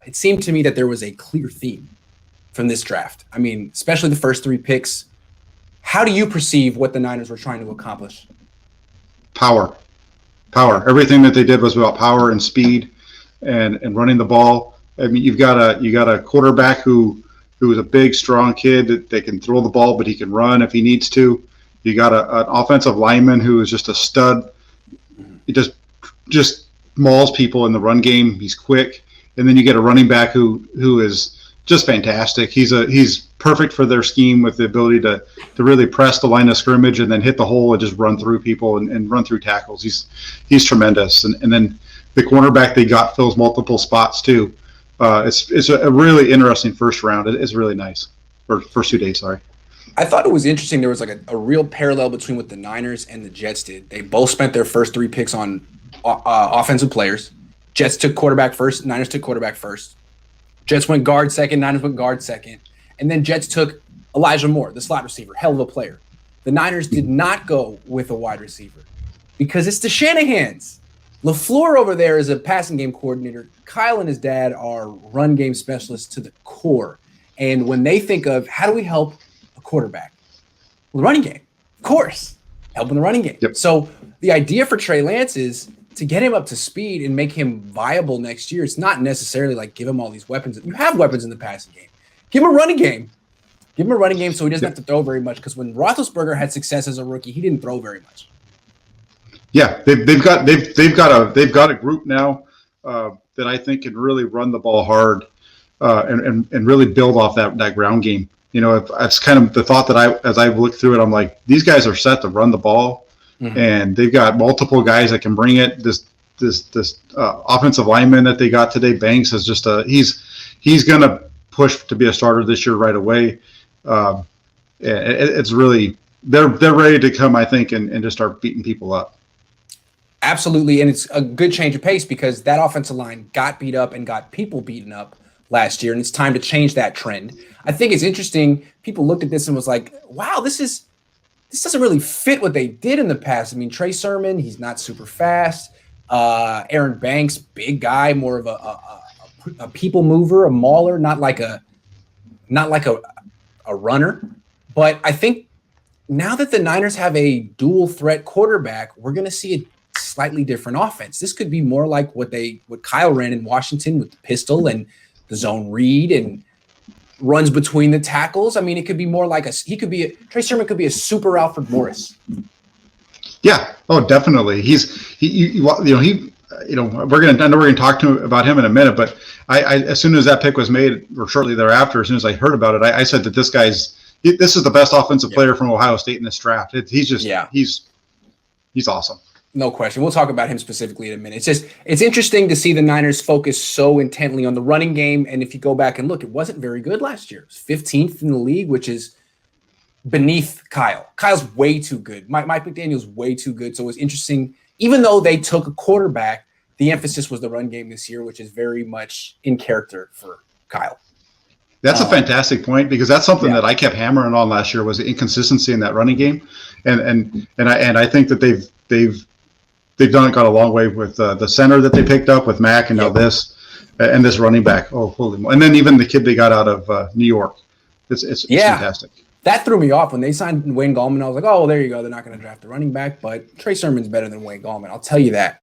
it seemed to me that there was a clear theme from this draft. I mean, especially the first 3 picks. How do you perceive what the Niners were trying to accomplish? Power. Everything that they did was about power and speed and running the ball. I mean, you got a quarterback who is a big, strong kid that can throw the ball, but he can run if he needs to. You got an offensive lineman who is just a stud. He just mauls people in the run game. He's quick. And then you get a running back who is just fantastic. He's perfect for their scheme with the ability to really press the line of scrimmage and then hit the hole and just run through people and run through tackles. He's tremendous. And then the cornerback they got fills multiple spots too. It's a really interesting first round. It's really nice. Or first 2 days, sorry. I thought it was interesting. There was like a real parallel between what the Niners and the Jets did. They both spent their first 3 picks on offensive players. Jets took quarterback first. Niners took quarterback first. Jets went guard second. Niners went guard second. And then Jets took Elijah Moore, the slot receiver, hell of a player. The Niners did not go with a wide receiver because it's the Shanahans. LaFleur over there is a passing game coordinator. Kyle and his dad are run game specialists to the core. And when they think of how do we help a quarterback? Well, the running game, of course, helping the running game. Yep. So the idea for Trey Lance is to get him up to speed and make him viable next year. It's not necessarily like give him all these weapons. You have weapons in the passing game. Give him a running game. Give him a running game so he doesn't have to throw very much. Because when Roethlisberger had success as a rookie, he didn't throw very much. Yeah, they've got a group now that I think can really run the ball hard and really build off that ground game. You know, it's kind of the thought that as I look through it, I'm like, these guys are set to run the ball, and they've got multiple guys that can bring it. This offensive lineman that they got today, Banks, is just he's gonna push to be a starter this year right away. It's really they're ready to come, I think, and just start beating people up. Absolutely, and it's a good change of pace because that offensive line got beat up and got people beaten up last year, and it's time to change that trend. I think it's interesting. People looked at this and was like, wow, this doesn't really fit what they did in the past. I mean, Trey Sermon, he's not super fast. Aaron Banks, big guy, more of a people mover, a mauler, not like a runner. But I think now that the Niners have a dual threat quarterback, we're going to see a slightly different offense. This could be more like what Kyle ran in Washington with the pistol and the zone read and runs between the tackles. I mean, it could be more like Trey Sermon could be a super Alfred Morris. Yeah. Oh, definitely. I know we're going to talk to him about him in a minute, but I as soon as that pick was made or shortly thereafter, as soon as I heard about it, I said that this is the best offensive player from Ohio State in this draft. He's awesome. No question. We'll talk about him specifically in a minute. It's interesting to see the Niners focus so intently on the running game. And if you go back and look, it wasn't very good last year. It was 15th in the league, which is beneath Kyle. Kyle's way too good. Mike McDaniel's way too good. So it was interesting. Even though they took a quarterback, the emphasis was the run game this year, which is very much in character for Kyle. That's a fantastic point because that's something that I kept hammering on last year was the inconsistency in that running game. And I think that they've got a long way with the center that they picked up with Mack and now this and this running back. Oh, holy moly. And then even the kid they got out of New York. It's fantastic. That threw me off when they signed Wayne Gallman. I was like, oh, well, there you go. They're not going to draft a running back, but Trey Sermon's better than Wayne Gallman. I'll tell you that.